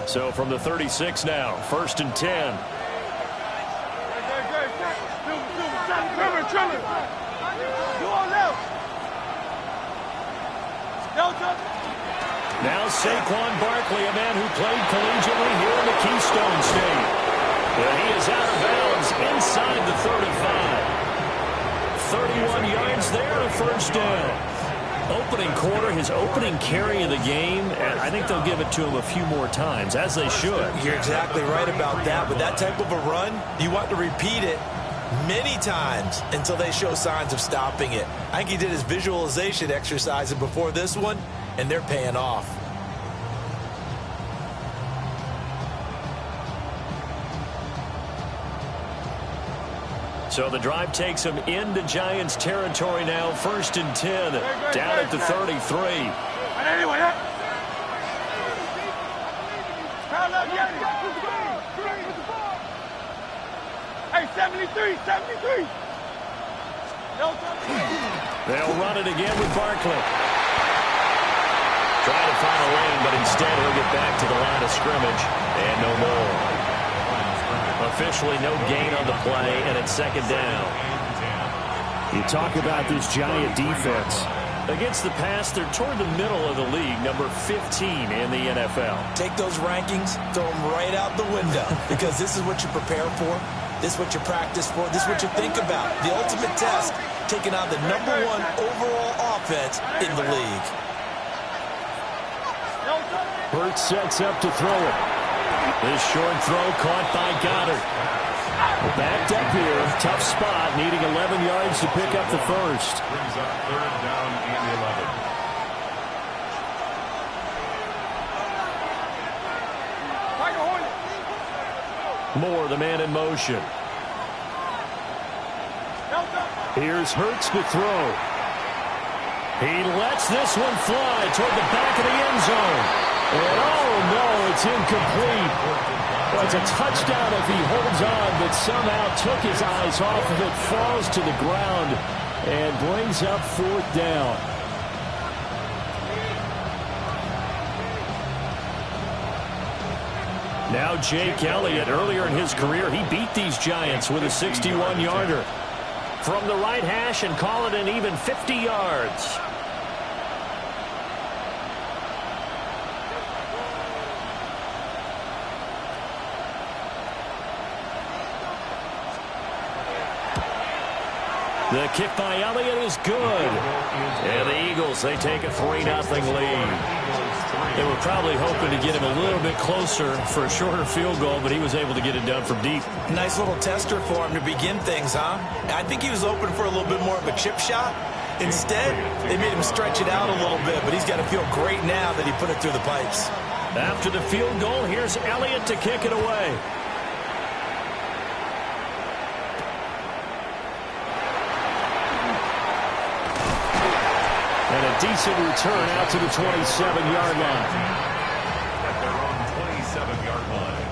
So from the 36 now, 1st and 10. Now Saquon Barkley, a man who played collegiately here in the Keystone State. And he is out of bounds inside the 35. 31 yards there, a first down. Opening quarter, his opening carry of the game, and I think they'll give it to him a few more times, as they should. You're exactly right about that. With that type of a run, you want to repeat it many times until they show signs of stopping it. I think he did his visualization exercise before this one, and they're paying off. So the drive takes him into Giants territory now. 1st and 10, down at the 33. Hey, 73. They'll run it again with Barkley. Trying to find a lane, but instead he'll get back to the line of scrimmage and no more. Officially no gain on the play, and it's 2nd down. You talk about this Giant defense. Against the pass, they're toward the middle of the league, number 15 in the NFL. Take those rankings, throw them right out the window, because this is what you prepare for. This is what you practice for. This is what you think about. The ultimate test, taking on the #1 overall offense in the league. Hurts sets up to throw it. This short throw caught by Goddard. Backed up here. Tough spot. Needing 11 yards to pick up the first. Brings up 3rd down and 11. Moore, the man in motion. Here's Hurts to throw. He lets this one fly toward the back of the end zone. And oh no, it's incomplete. Well, it's a touchdown if he holds on, but somehow took his eyes off of it, falls to the ground, and brings up 4th down. Now Jake Elliott, earlier in his career, he beat these Giants with a 61-yarder. From the right hash and call it an even 50 yards. The kick by Elliott is good. And the Eagles, they take a 3-0 lead. They were probably hoping to get him a little bit closer for a shorter field goal, but he was able to get it done from deep. Nice little tester for him to begin things, huh? I think he was open for a little bit more of a chip shot. Instead, they made him stretch it out a little bit, but he's got to feel great now that he put it through the pipes. After the field goal, here's Elliott to kick it away. And a decent return out to the 27-yard line. At their own 27-yard line.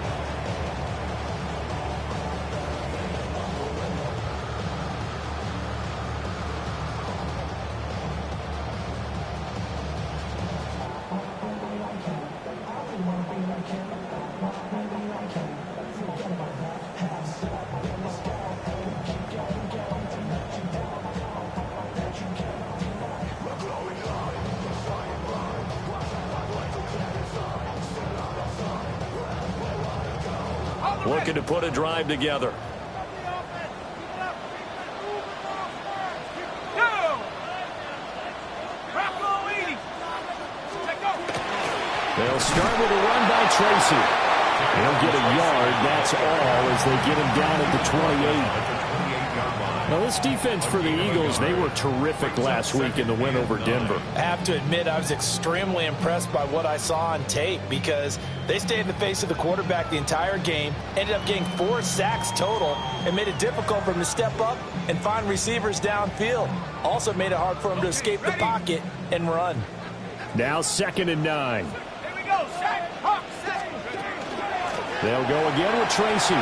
Looking to put a drive together. They'll start with a run by Tracy. He'll get a yard, that's all, as they get him down at the 28. Now, this defense for the Eagles, they were terrific last week in the win over Denver. I have to admit, I was extremely impressed by what I saw on tape because they stayed in the face of the quarterback the entire game, ended up getting 4 sacks total, and made it difficult for him to step up and find receivers downfield. Also made it hard for him to escape the pocket and run. Now 2nd and 9. Here we go, sack, hawk, sack. They'll go again with Tracy.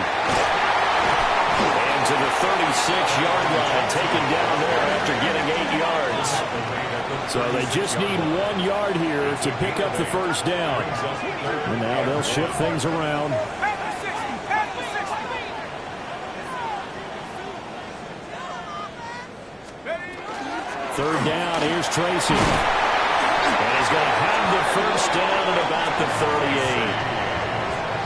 And to the 36-yard line, taken down there after getting 8 yards. So they just need 1 yard here to pick up the first down. And now they'll shift things around. Third down, here's Tracy. And he's going to have the first down at about the 38.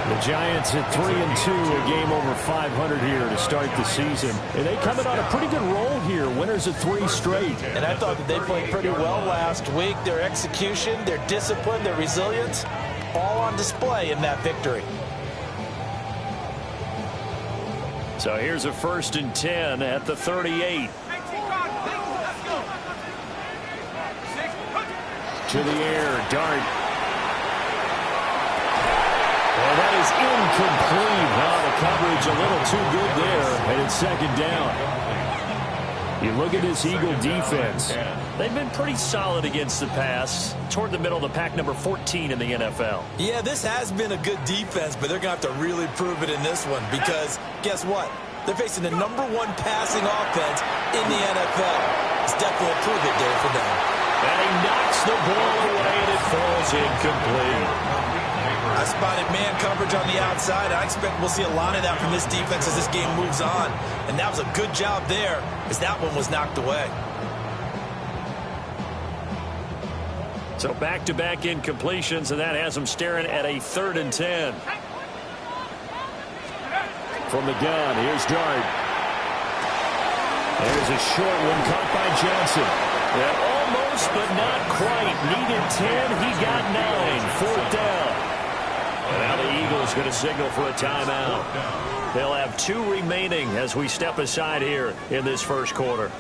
The Giants at 3-2, a game over 500 here to start the season. And they coming on a pretty good roll here, winners of 3 straight. And I thought that they played pretty well last week. Their execution, their discipline, their resilience, all on display in that victory. So here's a 1st and 10 at the 38. To the air, Dart. Well, that is incomplete. The coverage a little too good there, and it's 2nd down. You look at this Eagle defense. They've been pretty solid against the pass, toward the middle of the pack, number 14 in the NFL. Yeah, this has been a good defense, but they're going to have to really prove it in this one because guess what? They're facing the #1 passing offense in the NFL. It's definitely a prove it day for them. And he knocks the ball away, and it falls incomplete. I spotted man coverage on the outside. I expect we'll see a lot of that from this defense as this game moves on. And that was a good job there as that one was knocked away. So back-to-back incompletions, and that has them staring at a 3rd and 10. From the gun, here's Dart. There's a short one caught by Johnson. Yeah, almost, but not quite. Needed 10, he got 9. 4th down. And now the Eagles going to signal for a timeout. They'll have 2 remaining as we step aside here in this first quarter.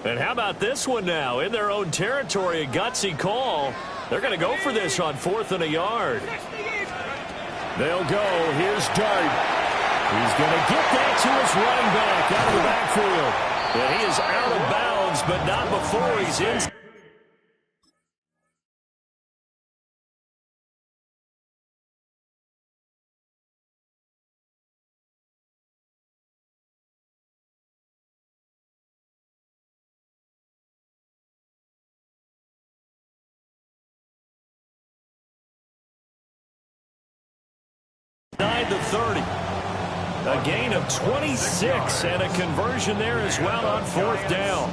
And how about this one now? In their own territory, a gutsy call. They're going to go for this on 4th and a yard. They'll go. Here's Dart. He's going to get that to his running back out of the backfield. And he is out of bounds, but not before he's in. The 30. A gain of 26 and a conversion there as well on 4th down.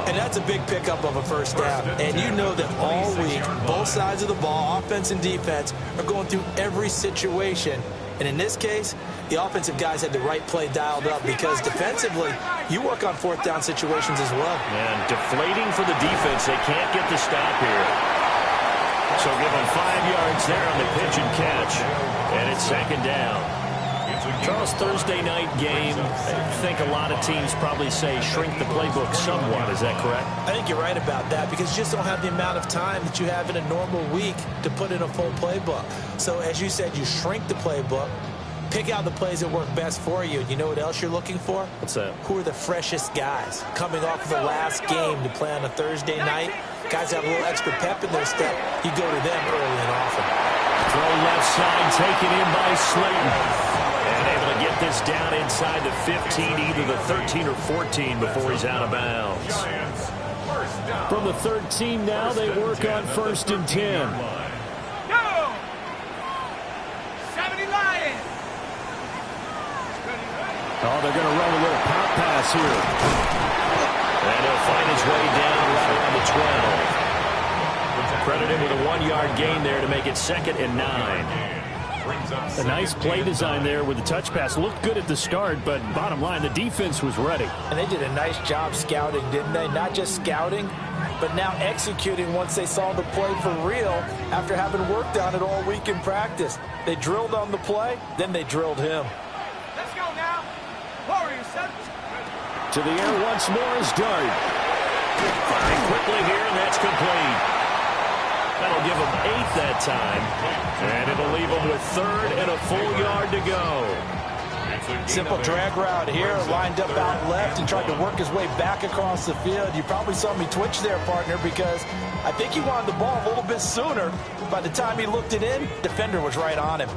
And that's a big pickup of a first down. And you know that all week, both sides of the ball, offense and defense, are going through every situation. And in this case, the offensive guys had the right play dialed up because defensively, you work on 4th down situations as well. And deflating for the defense. They can't get the stop here. So give them 5 yards there on the pitch and catch. And it's 2nd down. Charles, Thursday night game, I think a lot of teams probably say shrink the playbook somewhat. Is that correct? I think you're right about that because you just don't have the amount of time that you have in a normal week to put in a full playbook. So as you said, you shrink the playbook, pick out the plays that work best for you. You know what else you're looking for? What's that? Who are the freshest guys coming off of the last game to play on a Thursday night? Guys have a little extra pep in their step. You go to them early and often. Throw left side, taken in by Slayton. And able to get this down inside the 15, either the 13 or 14 before he's out of bounds. From the 13 now, they work on 1st and 10. Go! 70 Lions! Oh, they're going to run a little pop pass here. And he'll find his way down right around the 12. Credited with a 1-yard gain there to make it 2nd and 9. A nice play design there with the touch pass. Looked good at the start, but bottom line, the defense was ready. And they did a nice job scouting, didn't they? Not just scouting, but now executing once they saw the play for real after having worked on it all week in practice. They drilled on the play, then they drilled him. Let's go now. Warriors, set. To the air once more is Dart. Firing quickly here, and that's complete. That'll give them 8 that time. And it'll leave them with 3rd and a full yard to go. Simple drag route here, lined up out left and tried to work his way back across the field. You probably saw me twitch there, partner, because I think he wanted the ball a little bit sooner. By the time he looked it in, defender was right on him.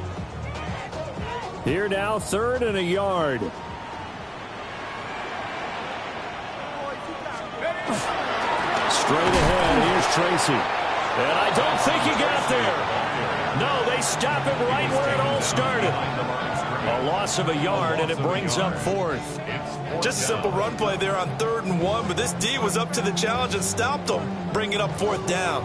Here now, 3rd and a yard. Straight ahead, here's Tracy. And I don't think he got there. No, they stop him right where it all started. A loss of a yard, and it brings up 4th. Just a simple run play there on 3rd and 1, but this D was up to the challenge and stopped him, bringing up 4th down.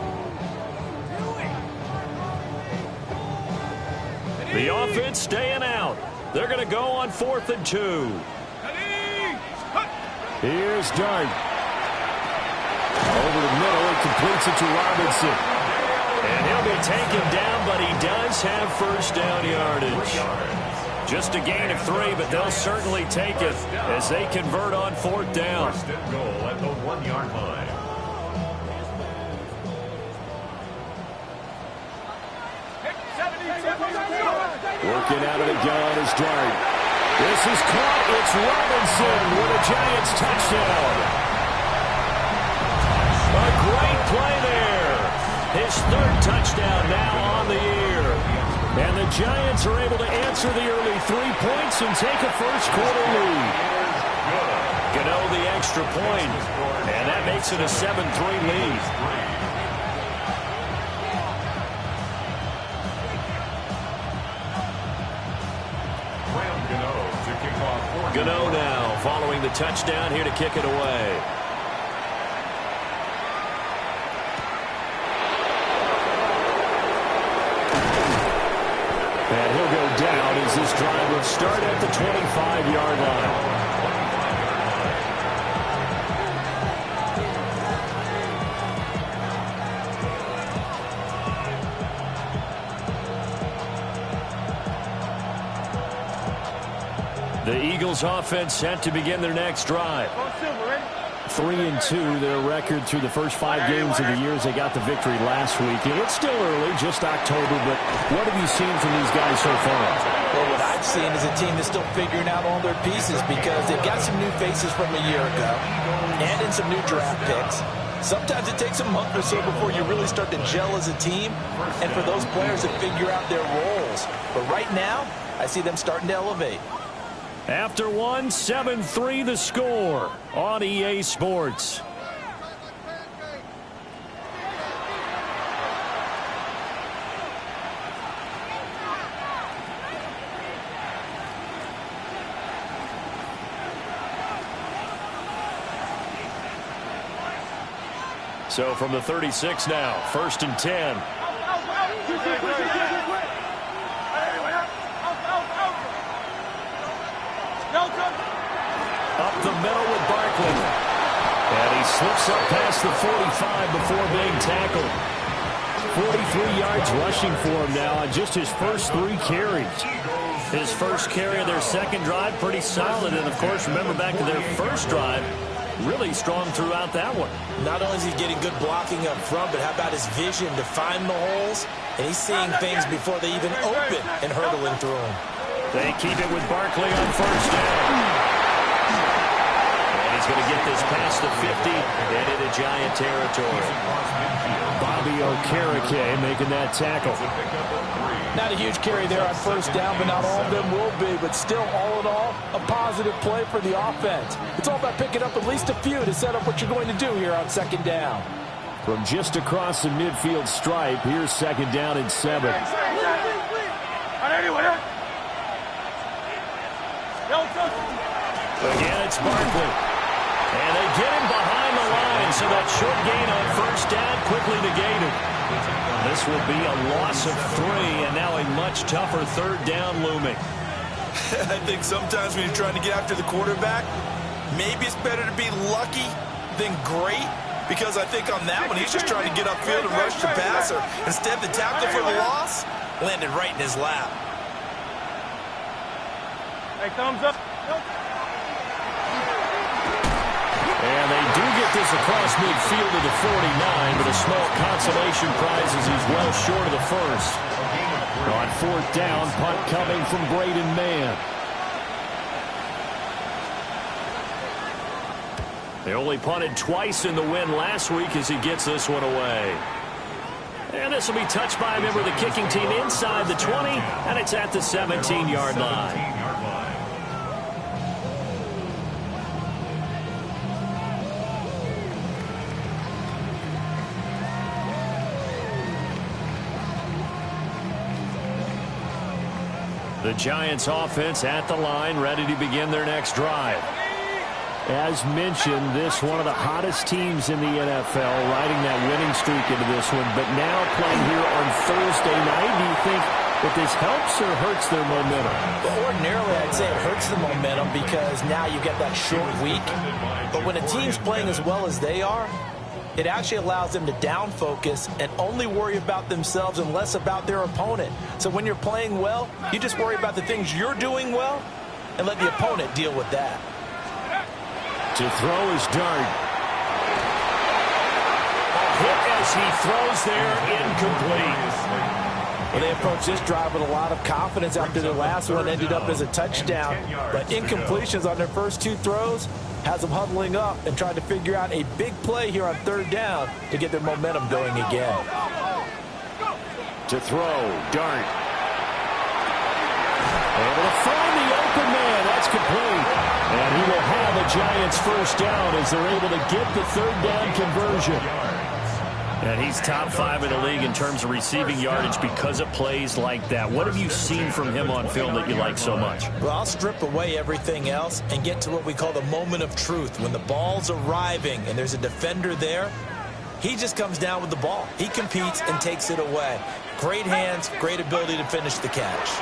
The offense staying out. They're going to go on 4th and 2. Here's Dart. Over the middle, it completes it to Robinson. And he'll be taken down, but he does have first down yardage. Just a gain of 3, but they'll certainly take it as they convert on 4th down. First and goal at the 1-yard line. Working out of the gun is Dart. This is caught. It's Robinson with a Giants touchdown. A great play there. His 3rd touchdown now on the year. And the Giants are able to answer the early 3 points and take a first-quarter lead. Gano the extra point, and that makes it a 7-3 lead. Gano now following the touchdown here to kick it away. And he'll go down as this drive will start at the 25-yard line. The Eagles offense set to begin their next drive. 3-2, their record through the first 5 games of the year as they got the victory last week. And it's still early, just October, but what have you seen from these guys so far? Well, what I've seen is a team that's still figuring out all their pieces because they've got some new faces from a year ago and in some new draft picks. Sometimes it takes a month or so before you really start to gel as a team and for those players to figure out their roles. But right now, I see them starting to elevate. After 1, 7-3 the score on EA Sports. So from the 36 now, 1st and 10. Up the middle with Barkley. And he slips up past the 45 before being tackled. 43 yards rushing for him now on just his first 3 carries. His first carry of their second drive, pretty solid. And, of course, remember back to their first drive, really strong throughout that one. Not only is he getting good blocking up front, but how about his vision to find the holes? And he's seeing things before they even open and hurdling through them. They keep it with Barkley on first down. And he's going to get this past the 50 and into Giant territory. Bobby Okereke making that tackle. Not a huge carry there on first down, but not all of them will be. But still, all in all, a positive play for the offense. It's all about picking up at least a few to set up what you're going to do here on second down. From just across the midfield stripe, here's second down and 7. Again, it's Barkley. And they get him behind the line, so that short gain on first down quickly negated. This will be a loss of 3, and now a much tougher third down looming. I think sometimes when you're trying to get after the quarterback, maybe it's better to be lucky than great, because I think on that one, he's just trying to get upfield and rush the passer. Instead, the tackle for the loss landed right in his lap. Hey, thumbs up. And they do get this across midfield to the 49, but a small consolation prize as he's well short of the first. On fourth down, punt coming from Braden Mann. They only punted twice in the win last week as he gets this one away. And this will be touched by a member of the kicking team inside the 20, and it's at the 17-yard line. The Giants offense at the line, ready to begin their next drive. As mentioned, this one of the hottest teams in the NFL, riding that winning streak into this one, but now playing here on Thursday night. Do you think that this helps or hurts their momentum? Well, ordinarily, I'd say it hurts the momentum because now you get that short week. But when a team's playing as well as they are, it actually allows them to down focus and only worry about themselves and less about their opponent. So when you're playing well, you just worry about the things you're doing well and let the opponent deal with that. To throw is Dart. A hit as he throws there, incomplete. Well, they approached this drive with a lot of confidence after their last one ended up as a touchdown. But incompletions on their first two throws has them huddling up and trying to figure out a big play here on third down to get their momentum going again. To throw, Dart. Able to find the open man. That's complete. And he will have a Giants first down as they're able to get the third down conversion. And he's top 5 in the league in terms of receiving yardage because of plays like that. What have you seen from him on film that you like so much? Well, I'll strip away everything else and get to what we call the moment of truth. When the ball's arriving and there's a defender there, he just comes down with the ball. He competes and takes it away. Great hands, great ability to finish the catch.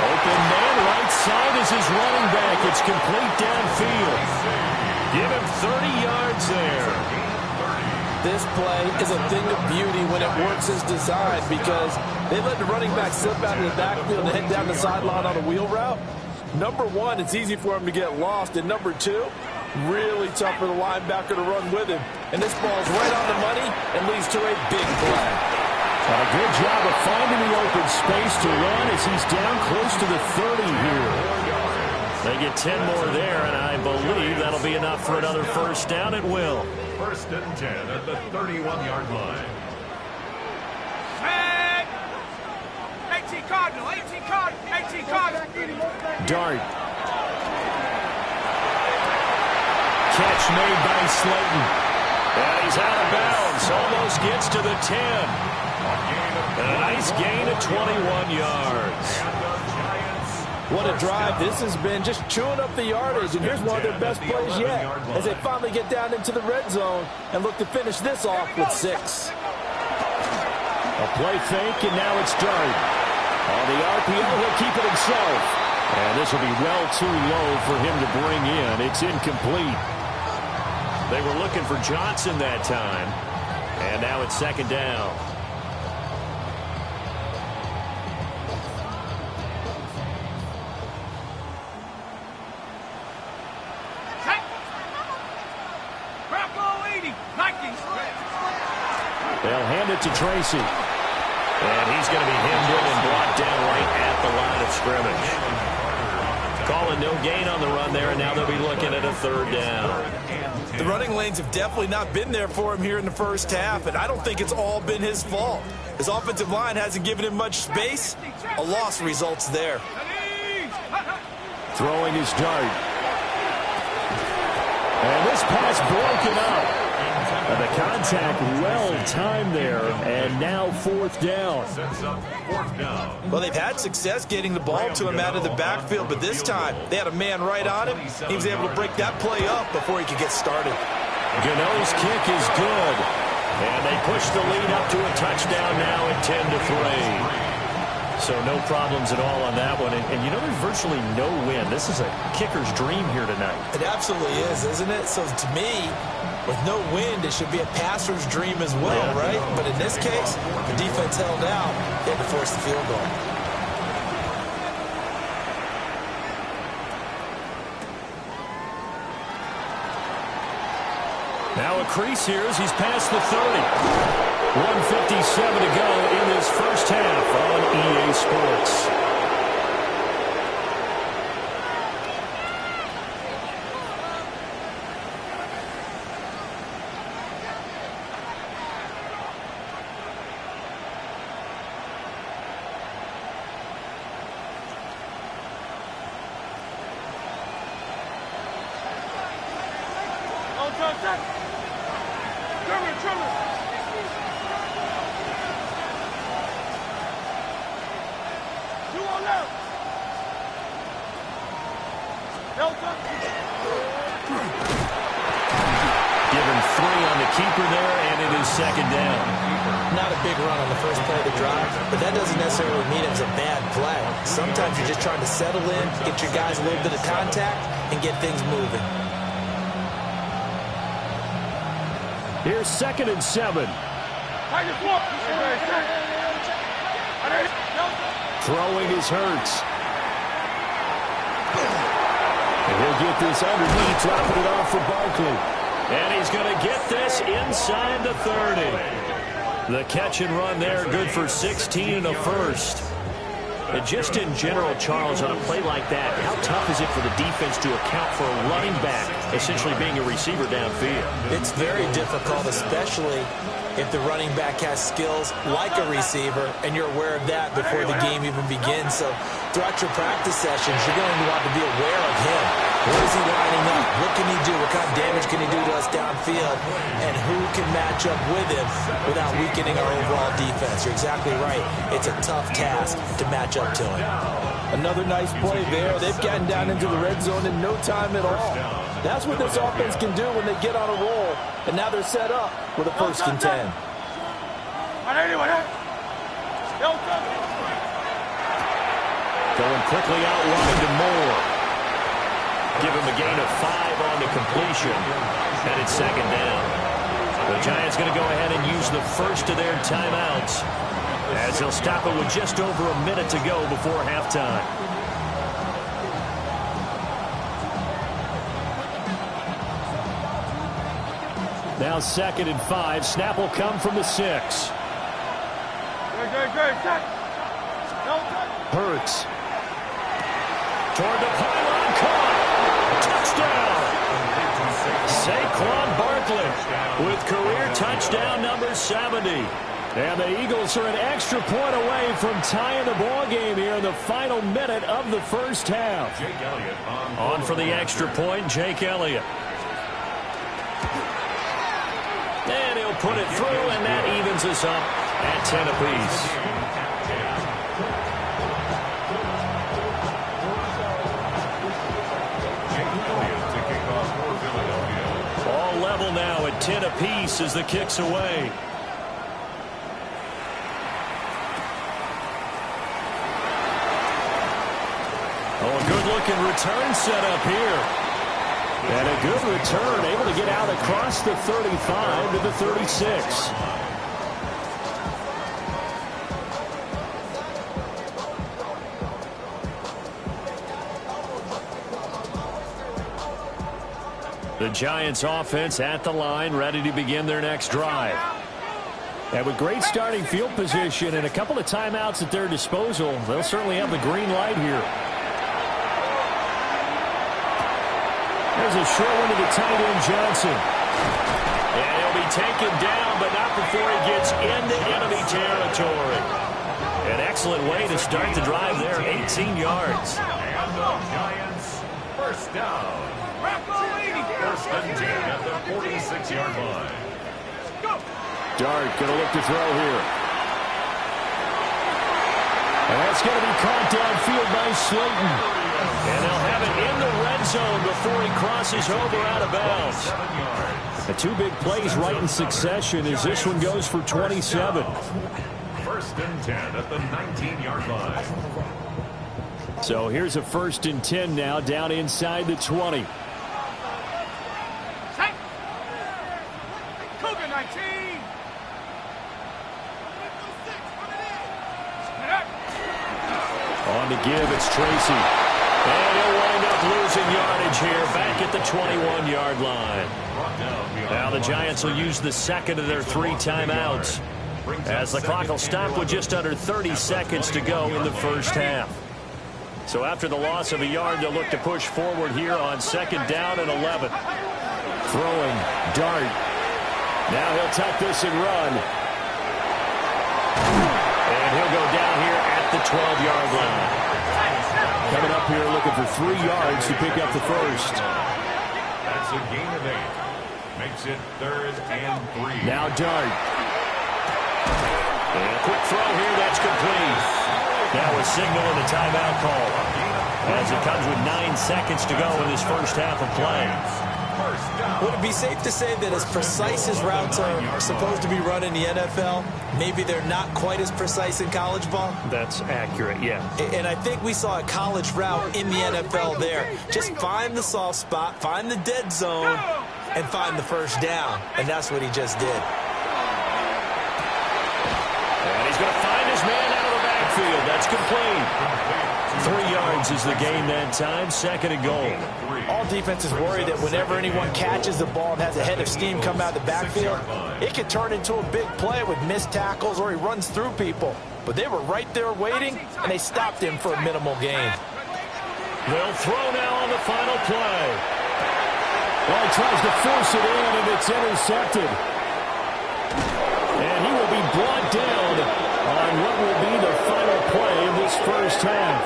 Open man, right side is his running back. It's complete downfield. Give him 30 yards there. This play is a thing of beauty when it works as designed because they let the running back slip out of the backfield and head down the sideline on a wheel route. Number one, it's easy for him to get lost. And number two, really tough for the linebacker to run with him. And this ball's right on the money and leads to a big play. A good job of finding the open space to run as he's down close to the 30 here. They get 10 more there, and I believe that'll be enough for another first down. It will. First and 10 at the 31-yard line. Set. 18 Cardinal, 18 Cardinal, 18 Cardinal. Dart. Catch made by Slayton. And he's out of bounds. Almost gets to the 10. A nice gain of 21 yards. What a drive this has been, just chewing up the yardage. And here's one of their best plays yet as they finally get down into the red zone and look to finish this off with 6. A play fake, and now it's Dart. On the RPO, he'll keep it himself. And this will be well too low for him to bring in. It's incomplete. They were looking for Johnson that time. And now it's second down. They'll hand it to Tracy. And he's going to be hemmed in and brought down right at the line of scrimmage. Calling no gain on the run there, and now they'll be looking at a third down. The running lanes have definitely not been there for him here in the first half, and I don't think it's all been his fault. His offensive line hasn't given him much space. A loss results there. Throwing his Dart. And this pass broken up. And the contact well-timed there, and now fourth down. Well, they've had success getting the ball to him out of the backfield, but this time they had a man right on him. He was able to break that play up before he could get started. Gano's kick is good, and they push the lead up to a touchdown now at 10-3. So no problems at all on that one. And you know, there's virtually no win. This is a kicker's dream here tonight. It absolutely is, isn't it? So to me, with no wind, it should be a passer's dream as well, right? But in this case, the defense held out. They had to force the field goal. Now a crease here as he's past the 30. 1:57 to go in this first half on EA Sports. Given 3 on the keeper there, and it is second down. Not a big run on the first play of the drive, but that doesn't necessarily mean it was a bad play. Sometimes you're just trying to settle in, get your guys a little bit of contact, and get things moving. Here's 2nd and 7. Throwing is Hurts. And he'll get this underneath, dropping it off for Barkley. And he's going to get this inside the 30. The catch and run there, good for 16 and a first. And just in general, Charles, on a play like that, how tough is it for the defense to account for a running back essentially being a receiver downfield? It's very difficult, especially if the running back has skills like a receiver, and you're aware of that before the game even begins. So throughout your practice sessions, you're going to want to be aware of him. Where is he lining up? What can he do? What kind of damage can he do to us downfield? And who can match up with him without weakening our overall defense? You're exactly right. It's a tough task to match up to him. Another nice play there. They've gotten down into the red zone in no time at all. That's what this offense can do when they get on a roll. And now they're set up with a 1st and 10. Going quickly out wide to Moore. Give him a gain of 5 on the completion. And it's second down. The Giants going to go ahead and use the first of their timeouts, as he'll stop it with just over a minute to go before halftime. Now 2nd and 5. Snap will come from the 6. Hurts. Toward the pylon, caught. Touchdown. Saquon Barkley with career touchdown number 70. And the Eagles are an extra point away from tying the ball game here in the final minute of the first half. On for the extra point, Jake Elliott. And he'll put it through, and that evens us up at 10 apiece. All level now at 10 apiece as the kick's away. Oh, a good-looking return set up here. And a good return, able to get out across the 35 to the 36. The Giants offense at the line, ready to begin their next drive. And with great starting field position and a couple of timeouts at their disposal, they'll certainly have the green light here. There's a short one to the tight end, Johnson. And he'll be taken down, but not before he gets into enemy territory. An excellent way to start the drive there, 18 yards. And the Giants, first down. First and 10 at the 46-yard line. Dart going to look to throw here. And that's going to be caught downfield by Slayton. And they'll have it in the red zone before he crosses over out of bounds. The 2 big plays right in succession as this one goes for 27. First and 10 at the 19-yard line. So here's a 1st and 10 now down inside the 20. Cougar 19. On to give, it's Tracy. And he'll wind up losing yardage here back at the 21-yard line. Now the Giants will use the 2nd of their 3 timeouts, as the clock will stop with just under 30 seconds to go in the first half. So after the loss of a yard, they'll look to push forward here on 2nd down and 11. Throwing, Dart. Now he'll tuck this and run. And he'll go down here at the 12-yard line. Coming up here looking for 3 yards to pick up the first. That's a gain of 8. Makes it 3rd and 3. Now Dart. And a quick throw here, that's complete. Now a signal and a timeout call, as it comes with 9 seconds to go in this first half of play. Would it be safe to say that as precise as routes are supposed to be run in the NFL, maybe they're not quite as precise in college ball? That's accurate, yeah. And I think we saw a college route in the NFL there. Just find the soft spot, find the dead zone, and find the first down. And that's what he just did. And he's going to find his man out of the backfield. That's complete. 3 yards is the gain that time, 2nd and goal. All defenses worry that whenever anyone catches the ball and has a head of steam come out of the backfield, it could turn into a big play with missed tackles or he runs through people. But they were right there waiting, and they stopped him for a minimal gain. They'll throw now on the final play. Well, he tries to force it in, and it's intercepted. And he will be brought down on what will be the final play of this first half.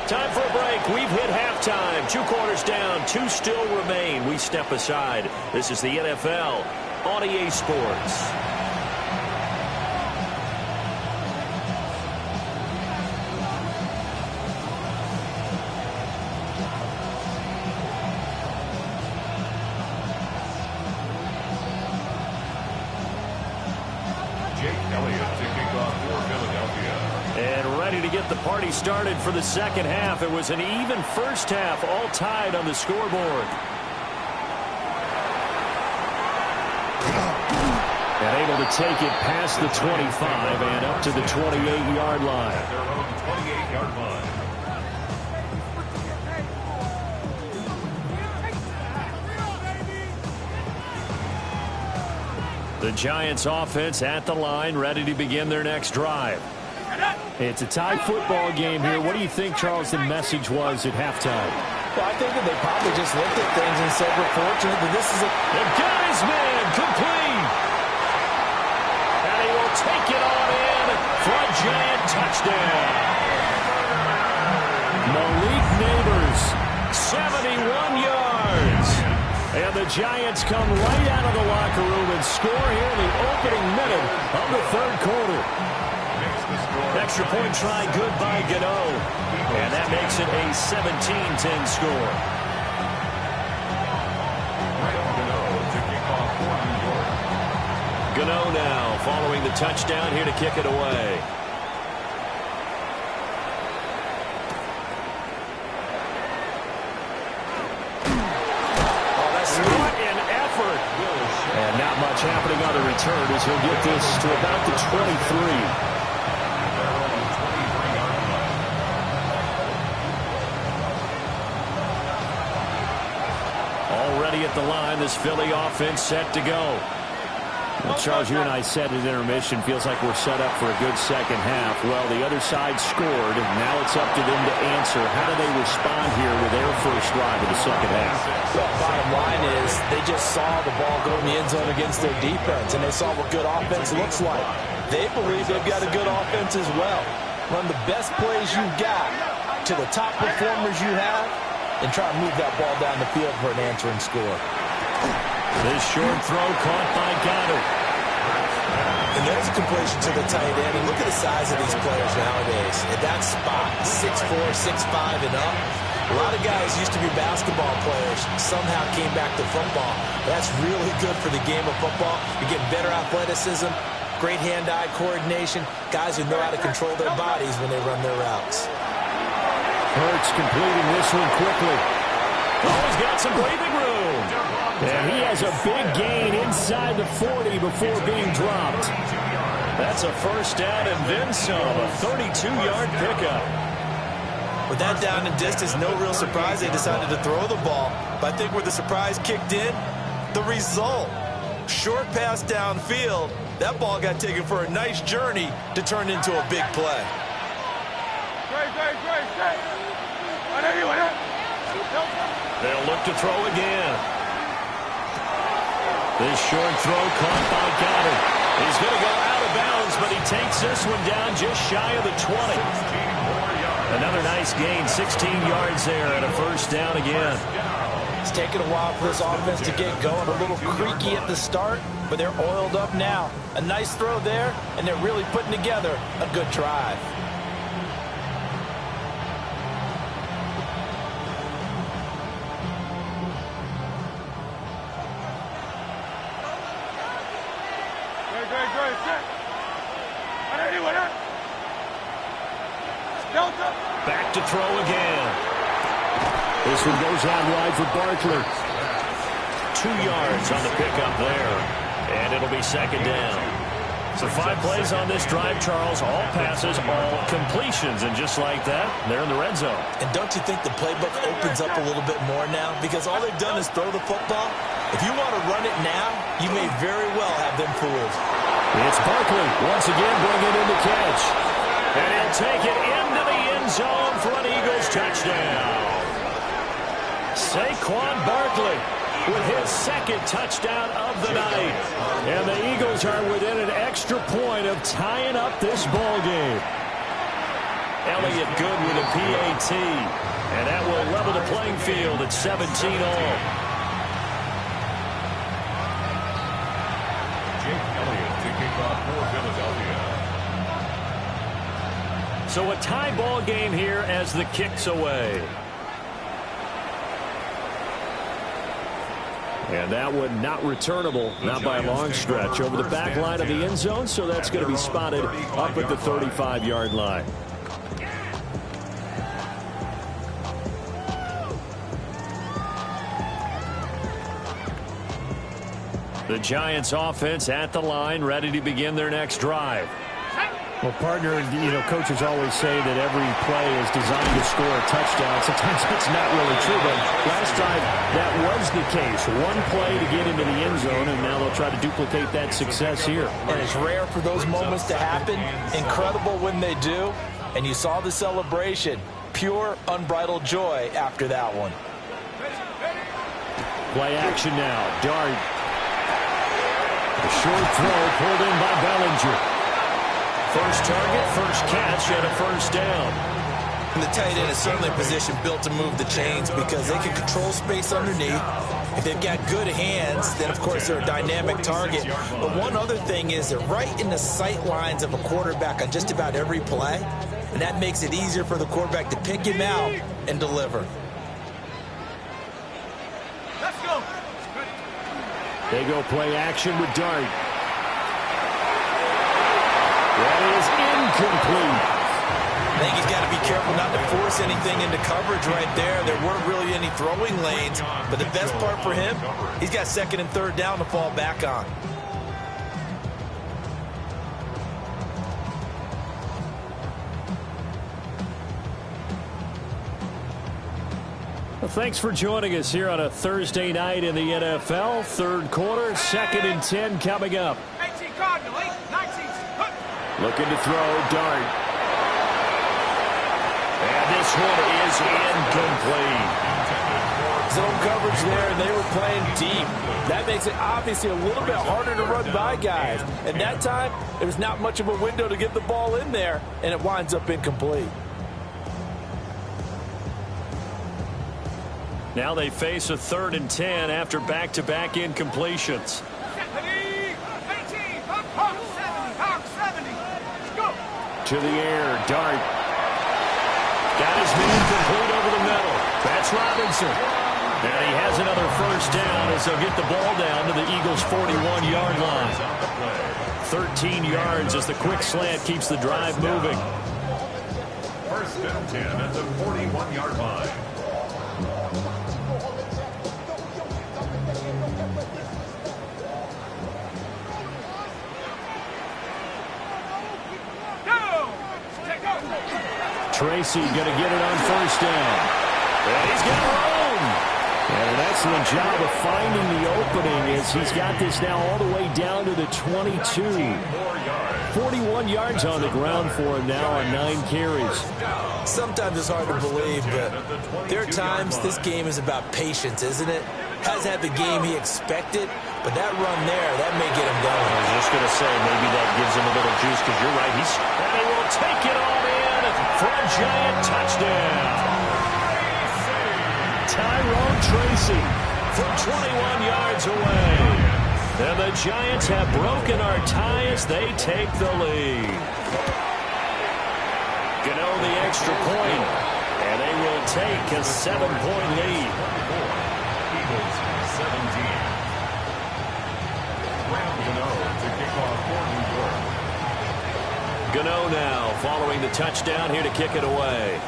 Time for a break. We've hit halftime. 2 quarters down. 2 still remain. We step aside. This is the NFL on EA Sports. To get the party started for the second half. It was an even first half, all tied on the scoreboard. And able to take it past the 25 and up to the 28-yard line. Their own 28-yard line. The Giants offense at the line, ready to begin their next drive. It's a tie football game here. What do you think, Charles, the message was at halftime? Well, I think that they probably just looked at things and said, we're fortunate that this is a... The guy's man, complete. And he will take it on in for a Giant touchdown. Malik Neighbors, 71 yards. And the Giants come right out of the locker room and score here in the opening minute of the 3rd quarter. Extra point try good by Gano. And that makes it a 17-10 score. Gano now following the touchdown here to kick it away. What an effort. And not much happening on the return as he'll get this to about the 23. Already at the line, this Philly offense set to go. Well, Charles, you and I said at intermission, feels like we're set up for a good second half. Well, the other side scored. Now it's up to them to answer. How do they respond here with their first drive of the second half? Well, bottom line is they just saw the ball go in the end zone against their defense, and they saw what good offense looks like. They believe they've got a good offense as well. Run the best plays you've got to the top performers you have, and try to move that ball down the field for an answering score. This short throw caught by Goddard. And there's a completion to the tight end. And look at the size of these players nowadays. At that spot, 6'4", 6'5", and up. A lot of guys used to be basketball players, somehow came back to football. That's really good for the game of football. You're getting better athleticism, great hand-eye coordination, guys who know how to control their bodies when they run their routes. Hurts completing this one quickly. Oh, he's got some breathing room. And he has a big gain inside the 40 before being dropped. That's a first down and then some. A 32-yard pickup. With that down and distance, no real surprise they decided to throw the ball. But I think where the surprise kicked in, the result. Short pass downfield. That ball got taken for a nice journey to turn into a big play. They'll look to throw again. This short throw caught by Goddard. He's going to go out of bounds, but he takes this one down just shy of the 20. Another nice gain, 16 yards there and a first down again. It's taken a while for this offense to get going. A little creaky at the start, but they're oiled up now. A nice throw there, and they're really putting together a good drive. Back to throw again. This one goes out wide for Barkley. 2 yards on the pickup there. And it'll be second down. So 5 plays on this drive, Charles. All passes, all completions. And just like that, they're in the red zone. And don't you think the playbook opens up a little bit more now? Because all they've done is throw the football. If you want to run it now, you may very well have them fooled. It's Barkley once again bringing in the catch. And he'll take it into the end zone for an Eagles touchdown. Saquon Barkley with his second touchdown of the night. And the Eagles are within an extra point of tying up this ball game. Elliott good with a PAT. And that will level the playing field at 17 all. Jake Elliott to kick off for Philadelphia. So a tie ball game here as the kick's away. And that one not returnable, not by a long stretch, over the back line of the end zone, so that's going to be spotted up at the 35-yard line. The Giants offense at the line, ready to begin their next drive. Well, partner, coaches always say that every play is designed to score a touchdown. Sometimes that's not really true, but last drive that was the case. One play to get into the end zone, and now they'll try to duplicate that success here. And it's rare for those moments to happen. Incredible when they do. And you saw the celebration. Pure, unbridled joy after that one. Play action now. Dart. A short throw pulled in by Bellinger. First target, first catch, and a first down. And the tight end is certainly a position built to move the chains because they can control space underneath. If they've got good hands, then, of course, they're a dynamic target. But one other thing is they're right in the sight lines of a quarterback on just about every play, and that makes it easier for the quarterback to pick him out and deliver. Let's go. They go play action with Dart. That is incomplete. I think he's got to be careful not to force anything into coverage right there. There weren't really any throwing lanes, but the best part for him, he's got second and third down to fall back on. Well, thanks for joining us here on a Thursday night in the NFL. Third quarter, 2nd and 10 coming up. 18 Cardinal, 8, 19. Looking to throw, Dart. And this one is incomplete. Zone coverage there, and they were playing deep. That makes it obviously a little bit harder to run by guys. And that time, there was not much of a window to get the ball in there, and it winds up incomplete. Now they face a 3rd and 10 after back-to-back incompletions. To the air, Dart. Got his man complete over the middle. That's Robinson. And he has another first down as they'll get the ball down to the Eagles' 41-yard line. 13 yards as the quick slant keeps the drive moving. First and 10 at the 41-yard line. Tracy going to get it on first down. And he's got room. And an excellent job of finding the opening as he's got this now all the way down to the 22. 41 yards on the ground for him now on 9 carries. Sometimes it's hard to believe, but there are times this game is about patience, isn't it? Hasn't had the game he expected, but that run there, that may get him going. I was just going to say, maybe that gives him a little juice because you're right. And he will take it all in. for a giant touchdown. Tyrone Tracy from 21 yards away. And the Giants have broken our tie as they take the lead. Gano the extra point, and they will take a 7-point lead. Eagles 17. Graham Gano to kick off for New York. Gano now following the touchdown here to kick it away.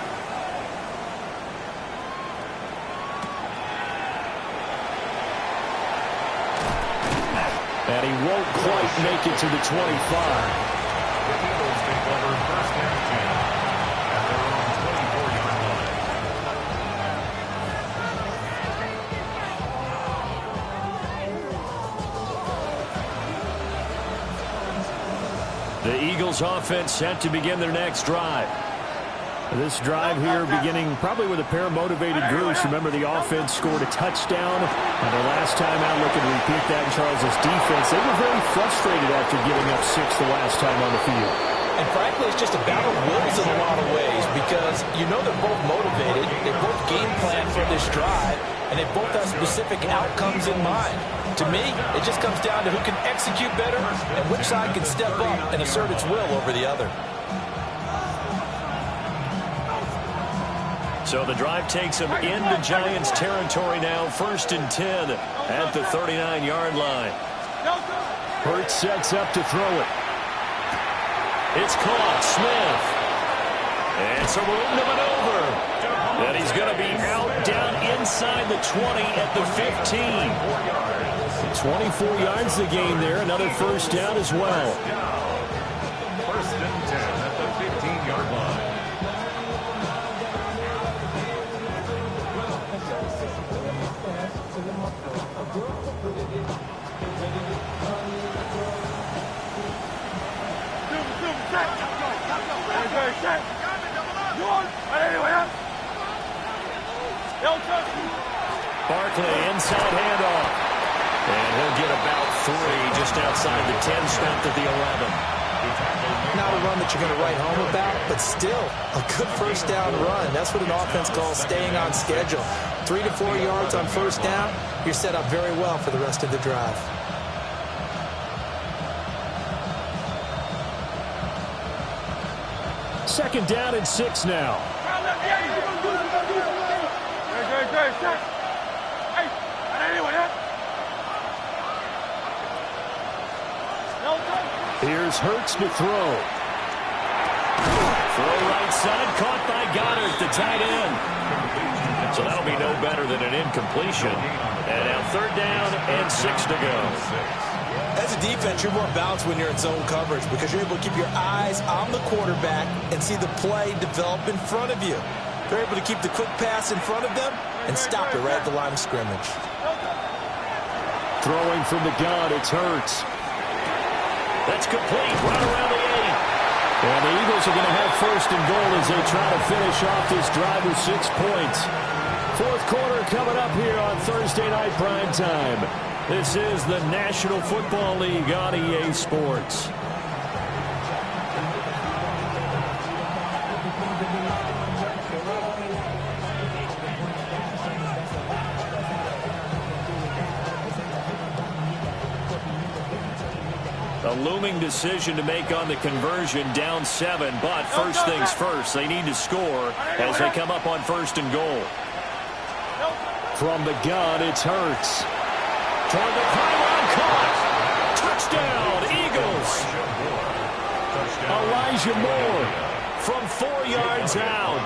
And he won't quite make it to the 25. The Eagles take over first and 10 at their own 24-yard line. The Eagles offense set to begin their next drive. This drive here beginning probably with a pair of motivated groups. Remember, the offense scored a touchdown on their last time out. Looking to repeat that in Charles' defense. They were very frustrated after giving up 6 the last time on the field. And frankly, it's just a battle of wills in a lot of ways because you know they're both motivated. They both game plan for this drive, and they both have specific outcomes in mind. To me, it just comes down to who can execute better and which side can step up and assert its will over the other. So the drive takes them into Giants territory now. 1st and 10 at the 39-yard line. Hurts sets up to throw it. It's caught. Smith. And some room to maneuver. And he's going to be out down inside the 20 at the 15. 24 yards the game there. Another first down as well. 1st and 10 at the 15-yard line. Barkley inside handoff. And he'll get about 3 just outside the 10, stopped at the 11. Not a run that you're going to write home about, but still a good first down run. That's what an offense calls staying on schedule. 3 to 4 yards on first down, you're set up very well for the rest of the drive. Second down and 6 now. Here's Hurts to throw. Throw right side, caught by Goddard, the tight end. So that'll be no better than an incompletion. And now 3rd down and 6 to go. As a defense, you're more balanced when you're in zone coverage because you're able to keep your eyes on the quarterback and see the play develop in front of you. You're able to keep the quick pass in front of them and stop it right at the line of scrimmage. Throwing from the gun, it's Hurts. That's complete, right around the 8. And the Eagles are going to have 1st and goal as they try to finish off this drive with 6 points. 4th quarter coming up here on Thursday night prime time. This is the National Football League on EA Sports. A looming decision to make on the conversion, down 7, but first things first, they need to score as they come up on 1st and goal. From the gun, it's Hurts. Toward the pylon, caught. Touchdown, Eagles. Elijah Moore from 4 yards out.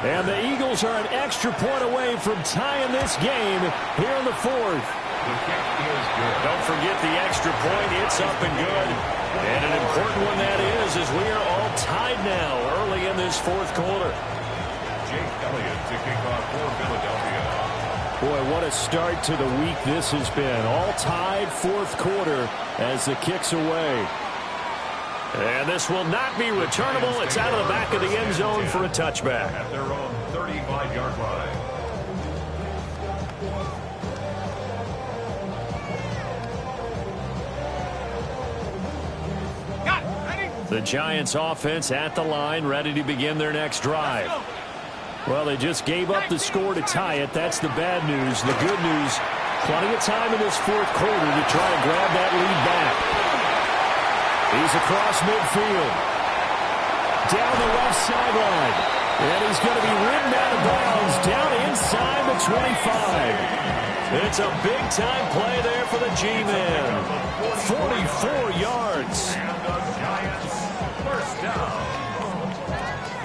And the Eagles are an extra point away from tying this game here in the 4th. Don't forget the extra point. It's up and good. And an important one that is, as we are all tied now early in this 4th quarter. Jake Elliott to kick off for Philadelphia. Boy, what a start to the week this has been. All tied 4th quarter as the kick's away. And this will not be returnable. It's out of the back of the end zone for a touchback. At their own 35-yard line. Got it. Ready? The Giants offense at the line, ready to begin their next drive. Well, they just gave up the score to tie it. That's the bad news. The good news, plenty of time in this fourth quarter to try to grab that lead back. He's across midfield. Down the left sideline. And he's going to be ridden out of bounds down inside the 25. It's a big-time play there for the G-Men. 44 yards. And the Giants, first down.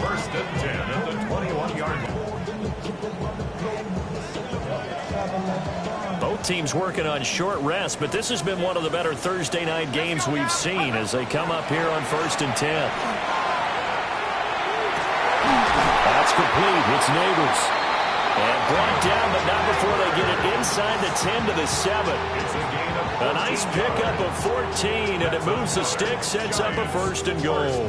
First and 10 at the 21-yard line. Both teams working on short rest, but this has been one of the better Thursday night games we've seen as they come up here on first and 10. That's complete. It's Neighbors. And brought down, but not before they get it inside the 10 to the 7. A nice pickup of 14, and it moves the stick, sets up a first and goal.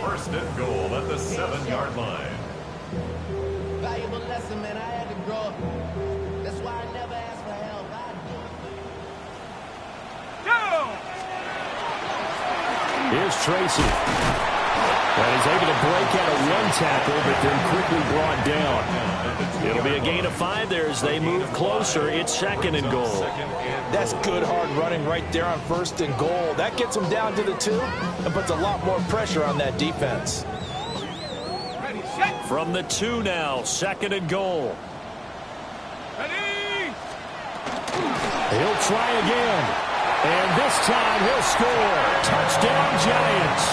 First and goal at the 7-yard line. Valuable lesson, man. I had to grow up. That's why I never asked for help. Here's Tracy. And he's able to break out of one tackle, but then quickly brought down. It'll be a gain of 5 there as they move closer. It's second and goal. That's good hard running right there on first and goal. That gets them down to the 2 and puts a lot more pressure on that defense. From the 2 now, second and goal. He'll try again. And this time he'll score. Touchdown, Giants.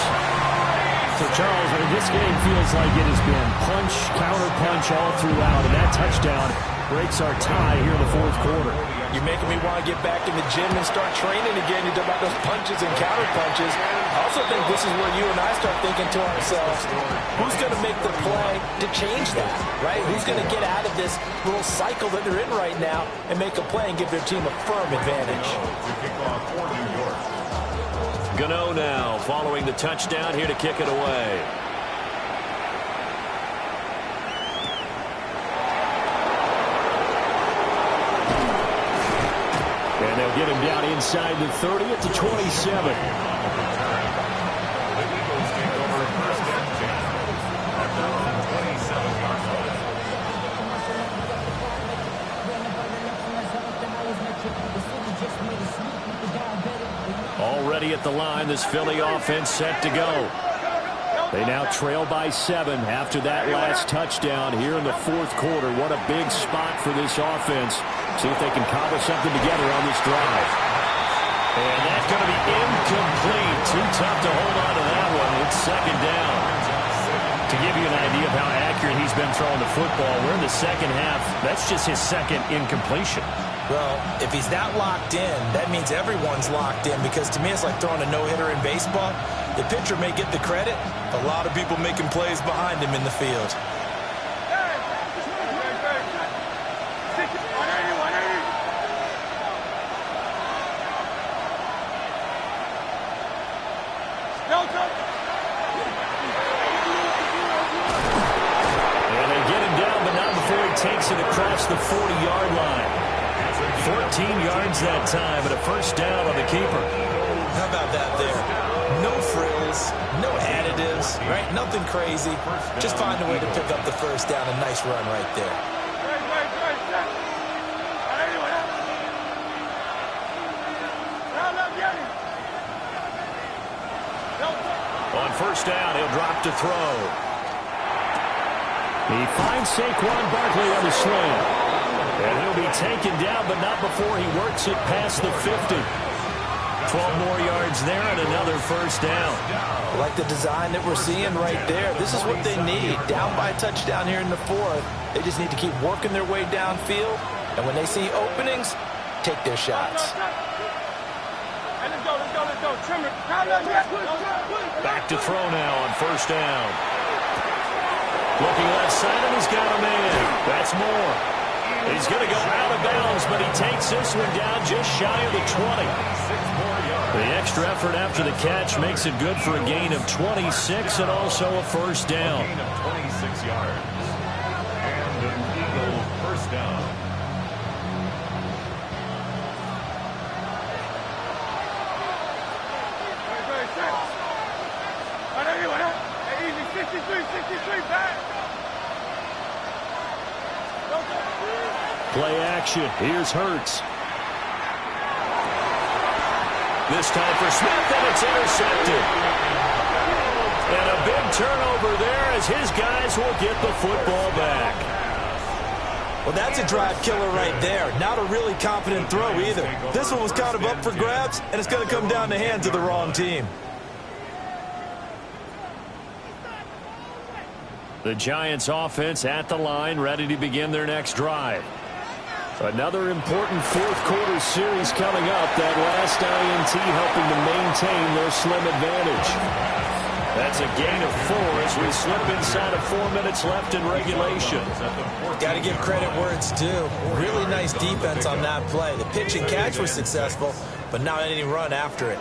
So, Charles, I mean, this game feels like it has been punch, counter-punch all throughout, and that touchdown breaks our tie here in the fourth quarter. You're making me want to get back in the gym and start training again. You talk about those punches and counter-punches. I also think this is where you and I start thinking to ourselves, who's going to make the play to change that, right? Who's going to get out of this little cycle that they're in right now and make a play and give their team a firm advantage? Gano now following the touchdown here to kick it away. And they'll get him down inside the 30 at the 27. Already at the line, this Philly offense set to go. They now trail by 7 after that last touchdown here in the fourth quarter. What a big spot for this offense. See if they can cobble something together on this drive. And that's going to be incomplete. Too tough to hold on to that one. It's second down. To give you an idea of how accurate he's been throwing the football, we're in the second half. That's just his second incompletion. Well, if he's not locked in, that means everyone's locked in, because to me it's like throwing a no-hitter in baseball. The pitcher may get the credit, a lot of people making plays behind him in the field. And they get him down, but not before he takes it across the 40-yard line. 14 yards that time, and a first down on the keeper. How about that there? No frills, no additives, right? Nothing crazy. Just find a way to pick up the first down. A nice run right there. On first down, he'll drop to throw. He finds Saquon Barkley on the slant. And he'll be taken down, but not before he works it past the 50. 12 more yards there and another first down. I like the design that we're seeing right there. This is what they need. Down by a touchdown here in the fourth. They just need to keep working their way downfield. And when they see openings, take their shots. Back to throw now on first down. Looking left side, and he's got a man. That's Moore. He's going to go out of bounds, but he takes this one down just shy of the 20. The extra effort after the catch makes it good for a gain of 26 and also a first down. Gain of 26 yards. And an Eagle first down. Easy, 63, back. Play action. Here's Hurts. This time for Smith, and it's intercepted. And a big turnover there as his guys will get the football back. Well, that's a drive killer right there. Not a really confident throw either. This one was kind of up for grabs, and it's going to come down the hands of the wrong team. The Giants offense at the line, ready to begin their next drive. Another important fourth quarter series coming up. That last INT helping to maintain their slim advantage. That's a gain of 4 as we slip inside of 4 minutes left in regulation. Got to give credit where it's due. Really nice defense on that play. The pitch and catch was successful, but not any run after it.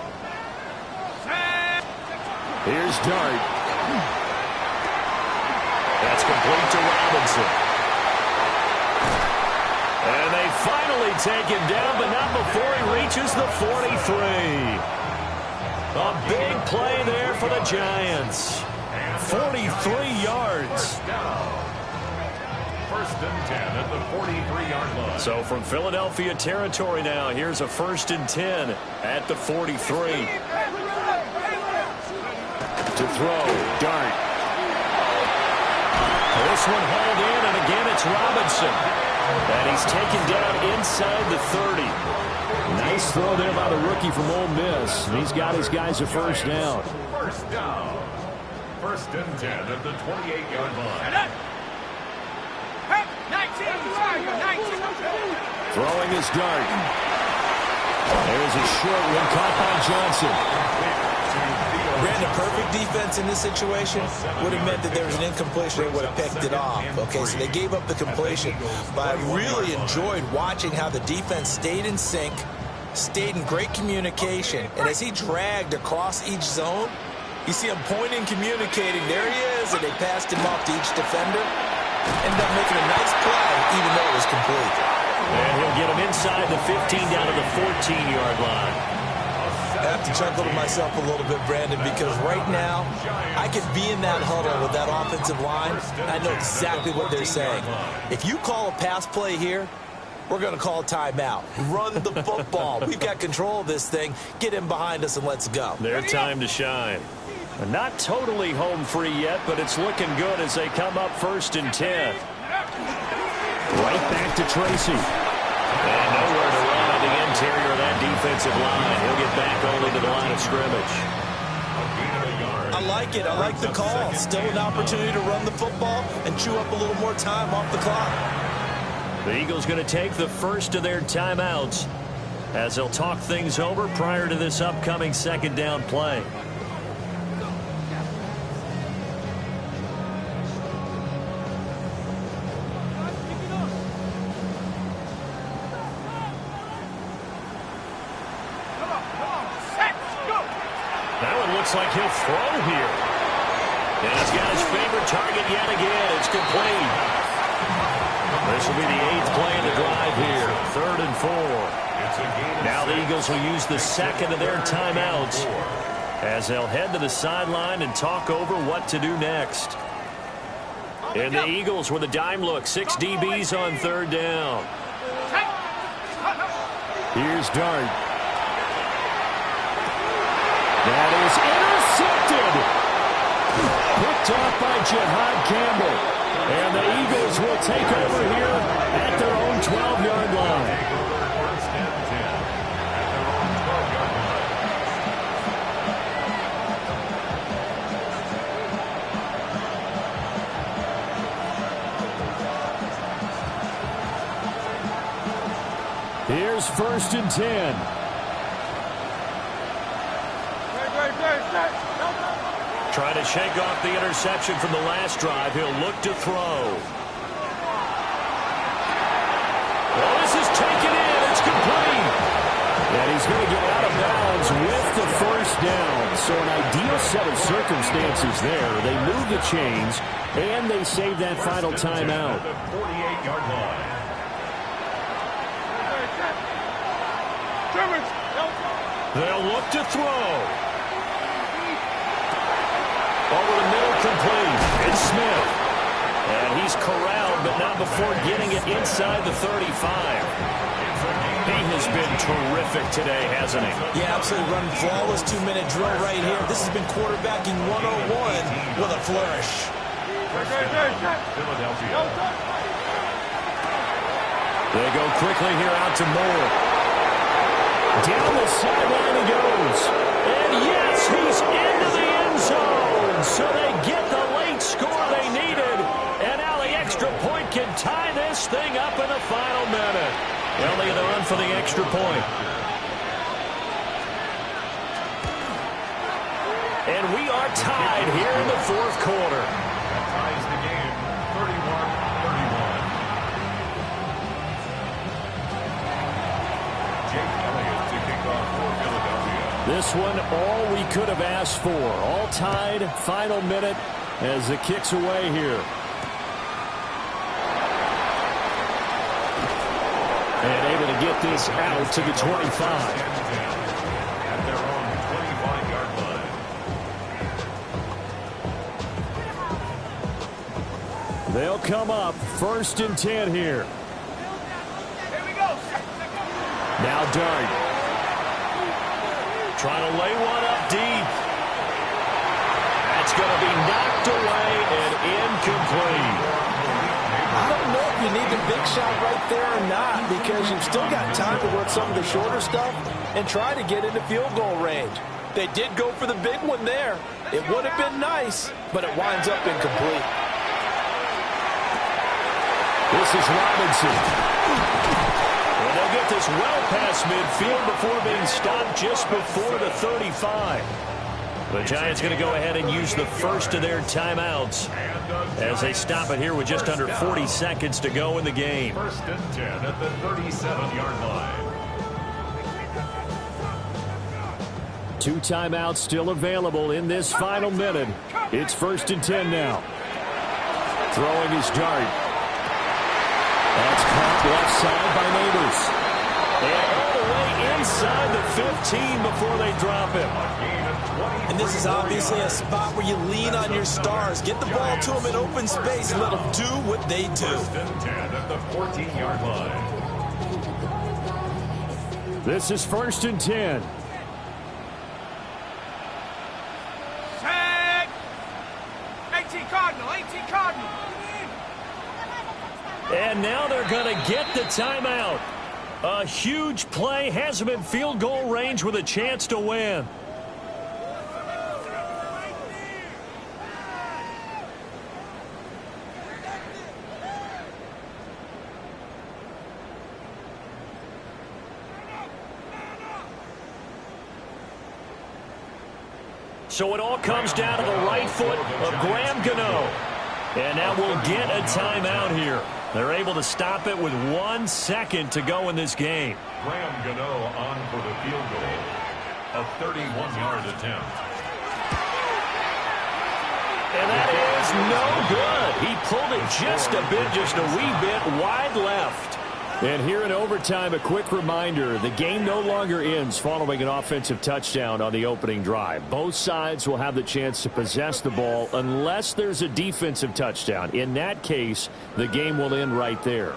Here's Dart. That's complete to Robinson. And they finally take him down, but not before he reaches the 43. A big play there for the Giants. 43 yards. First and 10 at the 43-yard line. So from Philadelphia territory now, here's a 1st and 10 at the 43. To throw, Dart. This one hauled in, and again it's Robinson. And he's taken down inside the 30. Nice throw there by the rookie from Ole Miss. And he's got his guys a first down. First down. First and 10 at the 28-yard line. 19. Throwing his Dart. There's a short one caught by Johnson. Brandon, perfect defense in this situation would have meant that there was an incompletion. They would have picked it off. Okay, so they gave up the completion. But I really enjoyed watching how the defense stayed in sync, stayed in great communication. And as he dragged across each zone, you see him pointing, communicating. There he is, and they passed him off to each defender. Ended up making a nice play, even though it was complete. And he'll get him inside the 15 down to the 14-yard line. I have to chuckle to myself a little bit, Brandon, because right now I could be in that huddle with that offensive line, and I know exactly what they're saying. If you call a pass play here, we're going to call a timeout. Run the football. We've got control of this thing. Get in behind us and let's go. Their time to shine. Not totally home free yet, but it's looking good as they come up 1st and 10. Right back to Tracy. And nowhere to run on the interior of that defensive line. He'll get back only to the line of scrimmage. I like it. I like the call. Still an opportunity to run the football and chew up a little more time off the clock. The Eagles going to take the first of their timeouts as they'll talk things over prior to this upcoming 2nd down play. Looks like he'll throw here. And he's got his favorite target yet again. It's complete. This will be the 8th play of the drive here. 3rd and 4. Now the Eagles will use the 2nd of their timeouts as they'll head to the sideline and talk over what to do next. And the Eagles with a dime look. 6 DBs on 3rd down. Here's Dart. That is intercepted. Picked off by Jihad Campbell. And the Eagles will take over here at their own 12-yard line. Here's 1st and 10. Trying to shake off the interception from the last drive. He'll look to throw. Well, this is taken in. It's complete. And he's going to get out of bounds with the first down. So an ideal set of circumstances there. They move the chains, and they save that final timeout. 48-yard line. They'll look to throw. Over the middle, incomplete. It's Smith. And he's corralled, but not before getting it inside the 35. He has been terrific today, hasn't he? Yeah, absolutely running flawless 2-minute drill right here. This has been quarterbacking 101 with a flourish. Philadelphia. They go quickly here out to Moore. Down the sideline he goes. And yes, he's into the end zone. So they get the late score they needed. And now the extra point can tie this thing up in the final minute. They'll leave the run for the extra point. And we are tied here in the fourth quarter. That ties the game 31-31. Jake Elliott to kick off for Philadelphia. This one, all we could have asked for. All tied, final minute as it kicks away here. And able to get this out to the 25. At their own 25-yard line. They'll come up 1st and 10 here. Here we go. Now Dart. Trying to lay one up deep. That's going to be knocked away and incomplete. I don't know if you need the big shot right there or not, because you've still got time to work some of the shorter stuff and try to get into field goal range. They did go for the big one there. It would have been nice, but it winds up incomplete. This is Robinson. And they'll get this well past midfield before being stopped just before the 35. The Giants going to go ahead and use the first of their timeouts as they stop it here with just under 40 seconds to go in the game. 1st and 10 at the 37-yard line. 2 timeouts still available in this final minute. It's 1st and 10 now. Throwing his Dart. That's caught left side by Neighbors. And all the way inside the 15 before they drop him. And this is obviously a spot where you lean on your stars. Get the ball to them in open space and let them do what they do. 1st and 10 at the 14-yard line. This is 1st and 10. Set. 18 Cardinal. 18 Cardinal. And now they're going to get the timeout. A huge play has them in field goal range with a chance to win. So it all comes down to the right foot of Graham Gano. And now we'll get a timeout here. They're able to stop it with 1 second to go in this game. Graham Gano on for the field goal. A 31-yard attempt. And that is no good. He pulled it just a bit, just a wee bit wide left. And here in overtime, a quick reminder, the game no longer ends following an offensive touchdown on the opening drive. Both sides will have the chance to possess the ball unless there's a defensive touchdown. In that case, the game will end right there.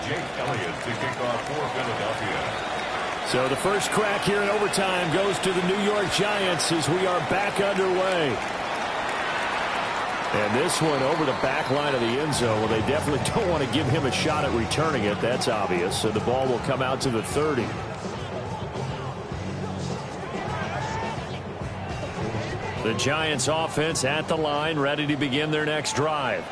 Jake Elliott to kick off for Philadelphia. So the first crack here in overtime goes to the New York Giants as we are back underway. And this one over the back line of the end zone. Well, they definitely don't want to give him a shot at returning it. That's obvious. So the ball will come out to the 30. The Giants offense at the line, ready to begin their next drive.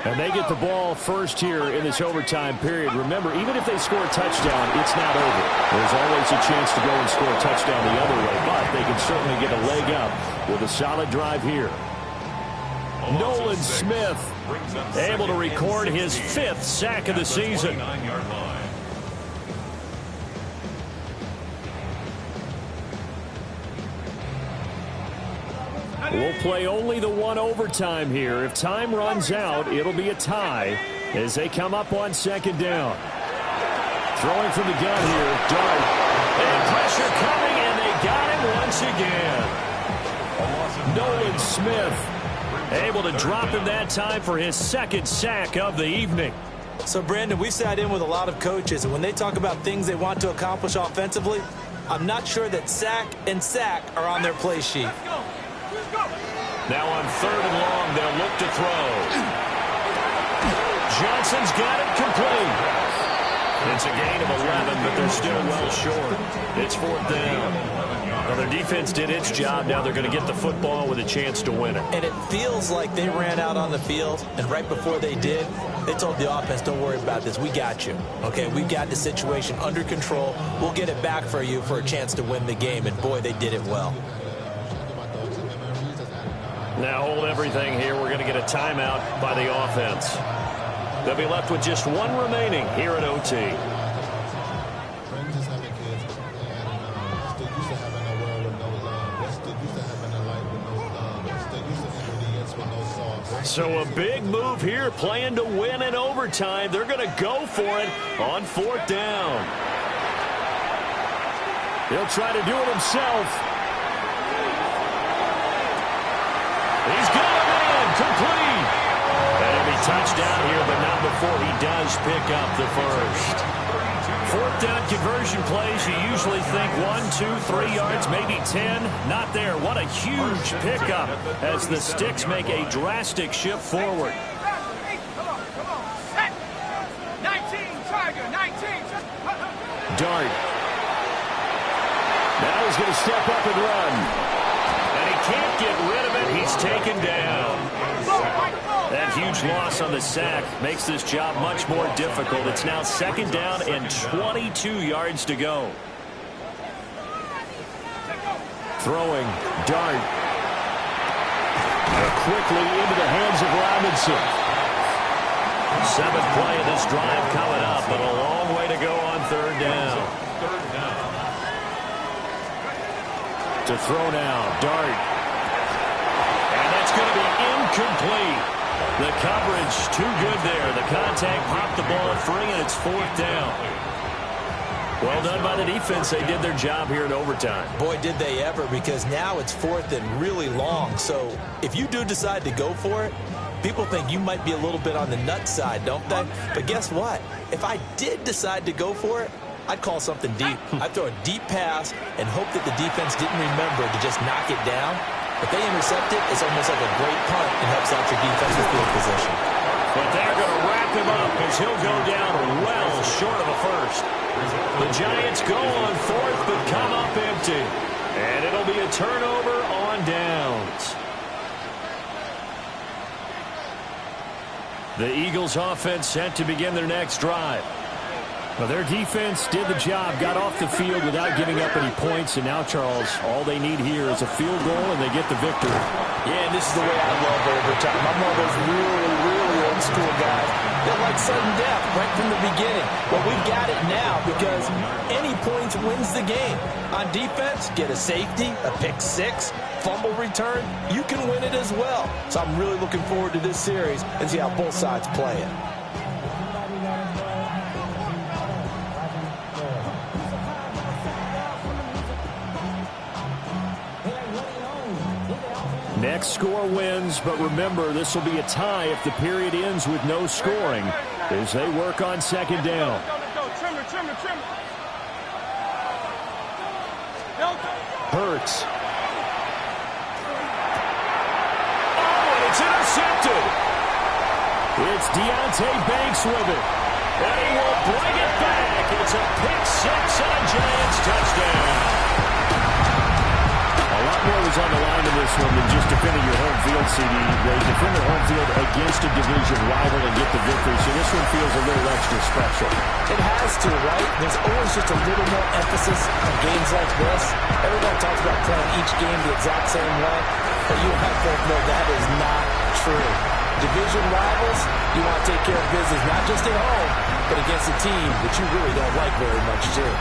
And they get the ball first here in this overtime period. Remember, even if they score a touchdown, it's not over. There's always a chance to go and score a touchdown the other way, but they can certainly get a leg up with a solid drive here. Nolan Smith able to record his 5th sack of the season. We'll play only the one overtime here. If time runs out, it'll be a tie as they come up on 2nd down. Throwing from the gun here, Dart. And pressure coming, and they got him once again. Nolan Smith able to drop him that time for his second sack of the evening. So, Brandon, we sat in with a lot of coaches, and when they talk about things they want to accomplish offensively, I'm not sure that sack and sack are on their play sheet. Now on 3rd and long, they'll look to throw. Johnson's got it complete. It's a gain of 11, but they're still well short. It's 4th down. Well, their defense did its job. Now they're going to get the football with a chance to win it. And it feels like they ran out on the field, and right before they did, they told the offense, don't worry about this. We got you. Okay, we've got the situation under control. We'll get it back for you for a chance to win the game. And, boy, they did it well. Now hold everything here. We're going to get a timeout by the offense. They'll be left with just one remaining here at OT. So a big move here, playing to win in overtime. They're going to go for it on 4th down. He'll try to do it himself. He's got a man complete. And he'll be touchdown here, but not before he does pick up the first. 4th down conversion plays, you usually think 1, 2, 3 yards, maybe 10. Not there. What a huge pickup as the Sticks make a drastic shift forward. Come on. Set. 19, Tiger, 19. Dart. Now he's going to step up and run. And he can't get rid of it. He's taken down. That huge loss on the sack makes this job much more difficult. It's now 2nd down and 22 yards to go. Throwing, Dart. Quickly into the hands of Robinson. 7th play of this drive coming up, but a long way to go on 3rd down. To throw now, Dart. And that's going to be incomplete. The coverage too good there. The contact popped the ball free, and it's 4th down. Well done by the defense. They did their job here in overtime. Boy, did they ever, because now it's 4th and really long. So if you do decide to go for it, people think you might be a little bit on the nut side, don't they? But guess what? If I did decide to go for it, I'd call something deep. I'd throw a deep pass and hope that the defense didn't remember to just knock it down. If they intercept it, it's almost like a great punt and helps out your defense with field position. But they're going to wrap him up as he'll go down well short of a first. The Giants go on 4th but come up empty. And it'll be a turnover on downs. The Eagles offense set to begin their next drive. Well, their defense did the job, got off the field without giving up any points, and now, Charles, all they need here is a field goal, and they get the victory. Yeah, and this is the way I love overtime. I'm one of those really old school guys that like sudden death right from the beginning. But we've got it now because any points wins the game. On defense, get a safety, a pick six, fumble return, you can win it as well. So I'm really looking forward to this series and see how both sides play it. Next score wins, but remember, this will be a tie if the period ends with no scoring as they work on 2nd down. Go. Trimmer. Hurts. Oh, and it's intercepted. It's Deonte Banks with it. And he will bring it back. It's a pick six and a Giants touchdown. A lot more was on the line in this one than just defending your home field, CD. They defend their home field against a division rival and get the victory, so this one feels a little extra special. It has to, right? There's always just a little more emphasis on games like this. Everyone talks about playing each game the exact same way, but you and I both know that is not true. Division rivals, you want to take care of business not just at home, but against a team that you really don't like very much, too.